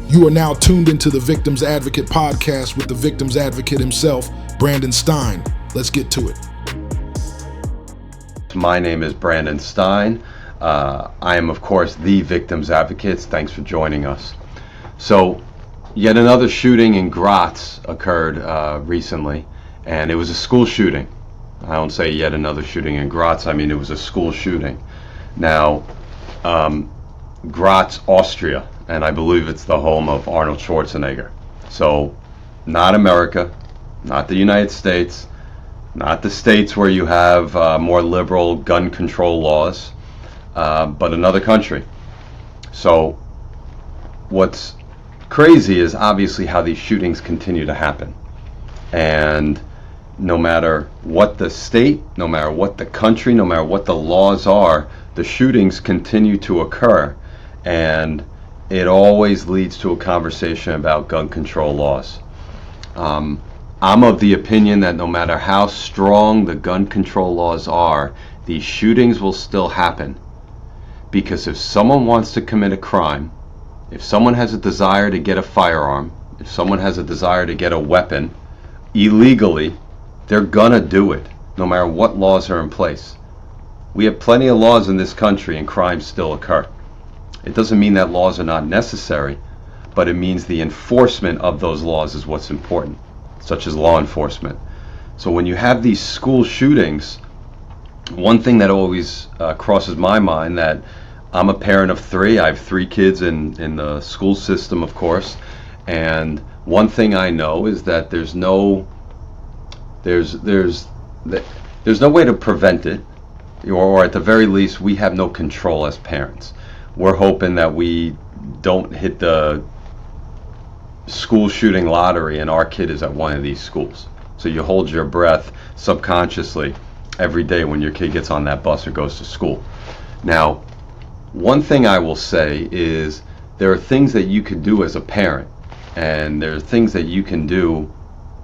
You are now tuned into the Victims Advocate podcast with the Victims Advocate himself, Brandon Stein. Let's get to it. My name is Brandon Stein. I am, of course, the Victims Advocate. Thanks for joining us. So, yet another shooting in Graz occurred recently, and it was a school shooting. I don't say yet another shooting in Graz, I mean it was a school shooting. Now, Graz, Austria, and I believe it's the home of Arnold Schwarzenegger. So, not America, not the United States, not the states where you have more liberal gun control laws, but another country. So, what's crazy is obviously how these shootings continue to happen. And no matter what the state, no matter what the country, no matter what the laws are, the shootings continue to occur. And it always leads to a conversation about gun control laws. I'm of the opinion that no matter how strong the gun control laws are, these shootings will still happen. Because if someone wants to commit a crime, if someone has a desire to get a firearm, if someone has a desire to get a weapon illegally, they're gonna do it, no matter what laws are in place. We have plenty of laws in this country and crimes still occur. It doesn't mean that laws are not necessary, but it means the enforcement of those laws is what's important, such as law enforcement. So when you have these school shootings, one thing that always crosses my mind, that I'm a parent of three. I have three kids in the school system, of course, and one thing I know is that there's no way to prevent it, or at the very least, we have no control as parents. We're hoping that we don't hit the school shooting lottery and our kid is at one of these schools. So you hold your breath subconsciously every day when your kid gets on that bus or goes to school. Now, one thing I will say is there are things that you could do as a parent, and there are things that you can do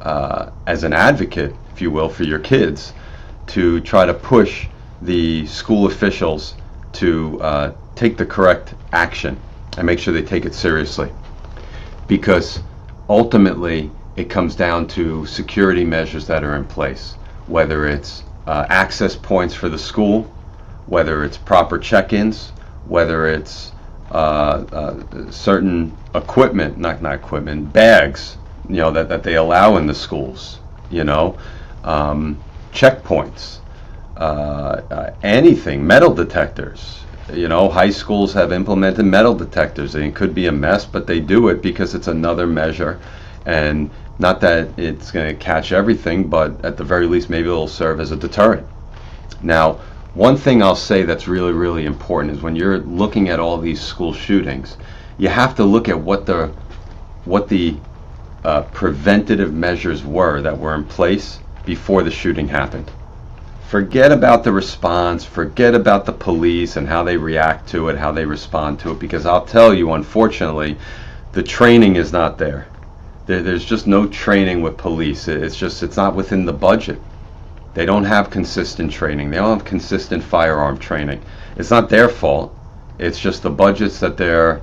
as an advocate, if you will, for your kids to try to push the school officials to take the correct action and make sure they take it seriously. Because ultimately it comes down to security measures that are in place, whether it's access points for the school, whether it's proper check-ins, whether it's certain equipment, not equipment, bags, that they allow in the schools, checkpoints, anything, metal detectors. High schools have implemented metal detectors. It could be a mess, but they do it because it's another measure. And not that it's going to catch everything, but at the very least, maybe it'll serve as a deterrent. Now, one thing I'll say that's really, really important is when you're looking at all these school shootings, you have to look at what the preventative measures were that were in place before the shooting happened. Forget about the response, forget about the police and how they react to it, how they respond to it, because I'll tell you, unfortunately, the training is not there. There's just no training with police. It's not within the budget. They don't have consistent training. They don't have consistent firearm training. It's not their fault. It's just the budgets that they're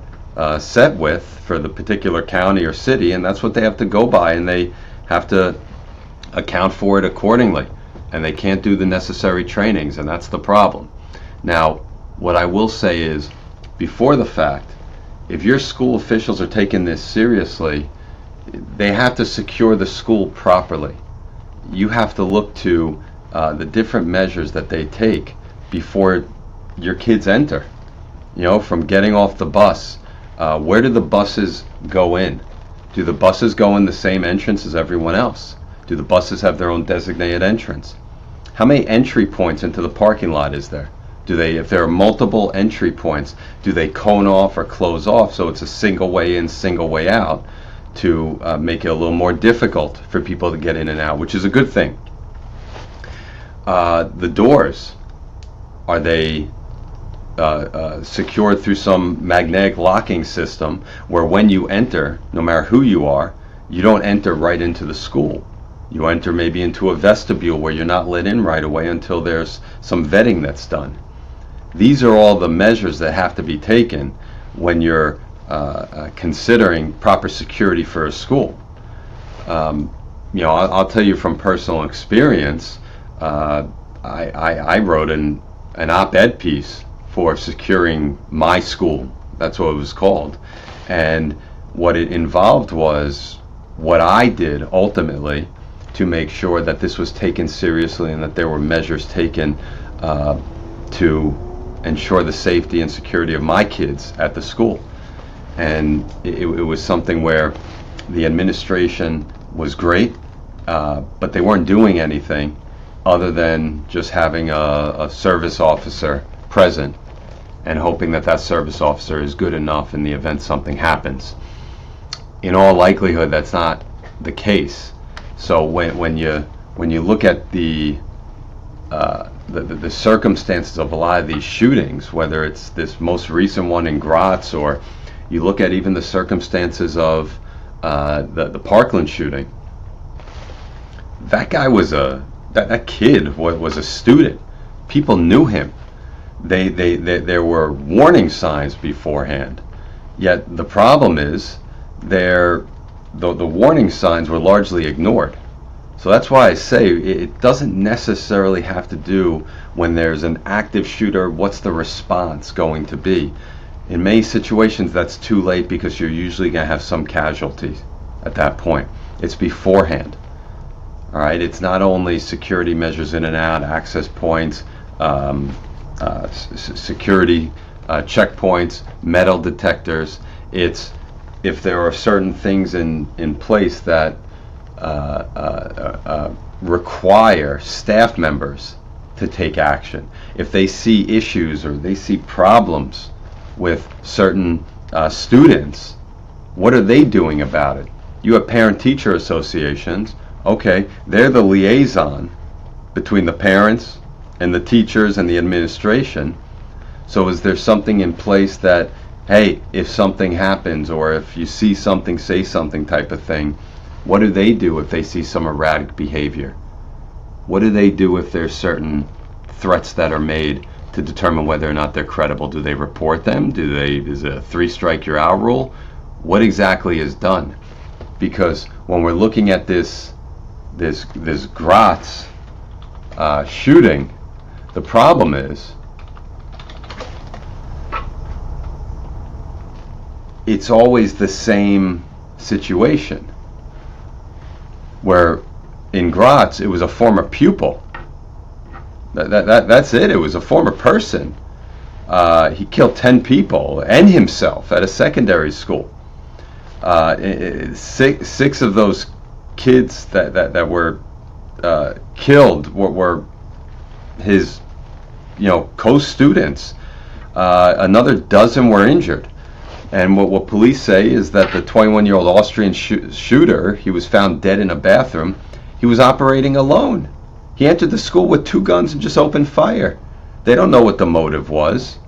set with for the particular county or city, and that's what they have to go by, and they have to account for it accordingly. And they can't do the necessary trainings, and that's the problem. Now, what I will say is, before the fact, if your school officials are taking this seriously, they have to secure the school properly. You have to look to the different measures that they take before your kids enter. From getting off the bus, where do the buses go in? Do the buses go in the same entrance as everyone else? Do the buses have their own designated entrance? How many entry points into the parking lot is there? If there are multiple entry points, do they cone off or close off so it's a single way in, single way out to make it a little more difficult for people to get in and out, which is a good thing. The doors, are they secured through some magnetic locking system where when you enter, no matter who you are, you don't enter right into the school? You enter maybe into a vestibule where you're not let in right away until there's some vetting that's done. These are all the measures that have to be taken when you're considering proper security for a school. I'll tell you from personal experience. I wrote an op-ed piece for securing my school. That's what it was called, and what it involved was what I did ultimately to make sure that this was taken seriously and that there were measures taken to ensure the safety and security of my kids at the school. And it was something where the administration was great, but they weren't doing anything other than just having a service officer present and hoping that that service officer is good enough in the event something happens. In all likelihood, that's not the case. So when you look at the circumstances of a lot of these shootings, whether it's this most recent one in Graz, or you look at even the circumstances of the Parkland shooting, that guy was that kid was a student. People knew him. There were warning signs beforehand. Yet the problem is the warning signs were largely ignored. So that's why I say it doesn't necessarily have to do when there's an active shooter, what's the response going to be? In many situations that's too late because you're usually going to have some casualties at that point. It's beforehand. All right, it's not only security measures in and out, access points, security checkpoints, metal detectors. It's if there are certain things in place that require staff members to take action. If they see issues or they see problems with certain students, what are they doing about it? You have parent-teacher associations. Okay, they're the liaison between the parents and the teachers and the administration. So is there something in place that, hey, if something happens or if you see something, say something type of thing, what do they do if they see some erratic behavior? What do they do if there's certain threats that are made to determine whether or not they're credible? Do they report them? Is it a 3-strike you're out rule? What exactly is done? Because when we're looking at this Graz shooting, the problem is it's always the same situation. Where in Graz it was a former pupil. That's it. It was a former person. He killed 10 people and himself at a secondary school. Six of those kids that were killed were his co-students. Another dozen were injured. And what police say is that the 21-year-old Austrian shooter, he was found dead in a bathroom. He was operating alone. He entered the school with 2 guns and just opened fire. They don't know what the motive was.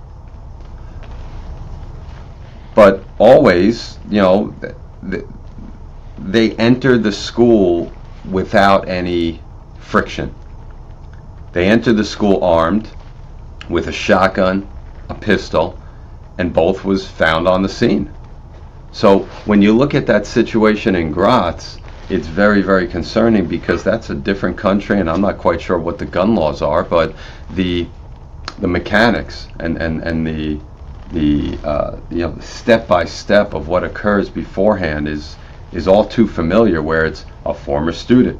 But always, they entered the school without any friction. They entered the school armed with a shotgun, a pistol, and both was found on the scene. So when you look at that situation in Graz, it's very, very concerning because that's a different country, and I'm not quite sure what the gun laws are, but the mechanics and the step by step of what occurs beforehand is all too familiar. Where it's a former student,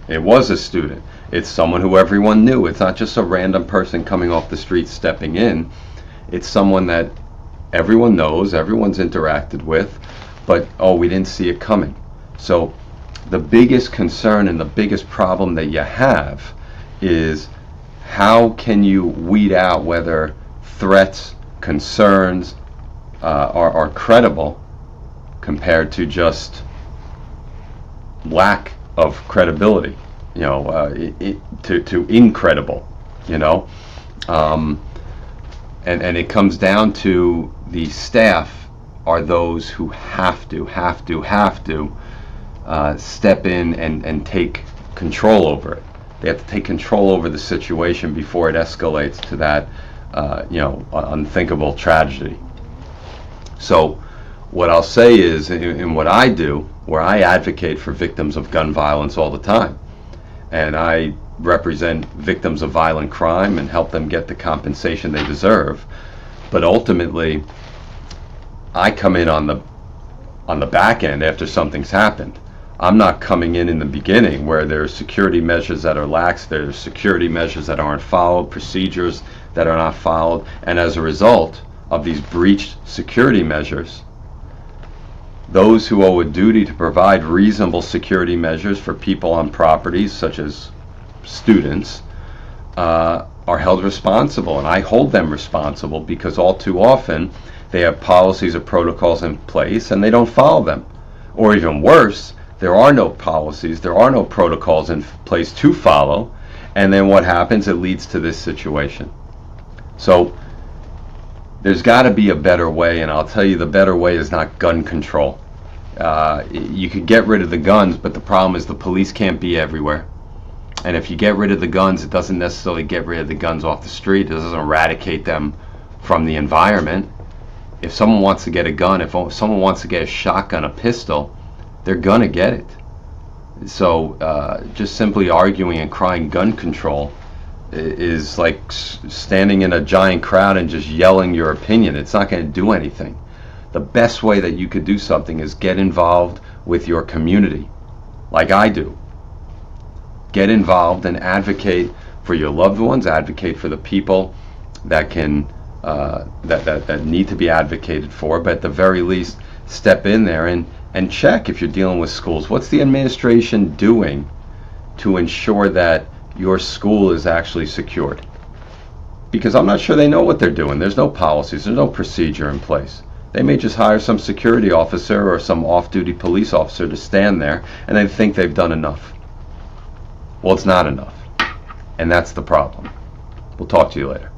it was a student, it's someone who everyone knew. It's not just a random person coming off the street stepping in. It's someone that everyone knows, everyone's interacted with, but we didn't see it coming. So the biggest concern and the biggest problem that you have is how can you weed out whether threats, concerns are credible compared to just lack of credibility, to incredible, and it comes down to the staff are those who have to step in and take control over it. They have to take control over the situation before it escalates to that unthinkable tragedy. So What I'll say is, in what I do, where I advocate for victims of gun violence all the time, and I represent victims of violent crime and help them get the compensation they deserve, but ultimately, I come in on the back end after something's happened. I'm not coming in the beginning where there's security measures that are lax, there's security measures that aren't followed, procedures that are not followed, and as a result of these breached security measures, those who owe a duty to provide reasonable security measures for people on properties, such as students, are held responsible, and I hold them responsible because all too often they have policies or protocols in place and they don't follow them. Or even worse, there are no policies, there are no protocols in place to follow, and then what happens? It leads to this situation. So there's got to be a better way, and I'll tell you the better way is not gun control. You could get rid of the guns, but the problem is the police can't be everywhere. And if you get rid of the guns, it doesn't necessarily get rid of the guns off the street. It doesn't eradicate them from the environment. If someone wants to get a gun, if someone wants to get a shotgun, a pistol, they're gonna get it. So just simply arguing and crying gun control is like standing in a giant crowd and just yelling your opinion. It's not going to do anything. The best way that you could do something is get involved with your community, like I do. Get involved and advocate for your loved ones, advocate for the people that can that need to be advocated for, but at the very least step in there and check if you're dealing with schools. What's the administration doing to ensure that your school is actually secured? Because I'm not sure they know what they're doing. There's no policies, there's no procedure in place. They may just hire some security officer or some off-duty police officer to stand there and they think they've done enough. Well, it's not enough. And that's the problem. We'll talk to you later.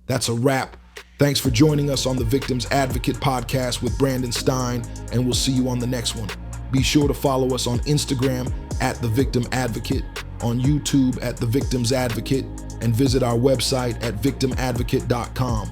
That's a wrap. Thanks for joining us on the Victims Advocate podcast with Brandon Stein, and we'll see you on the next one. Be sure to follow us on Instagram at The Victim Advocate, on YouTube at The Victims Advocate, and visit our website at victimadvocate.com.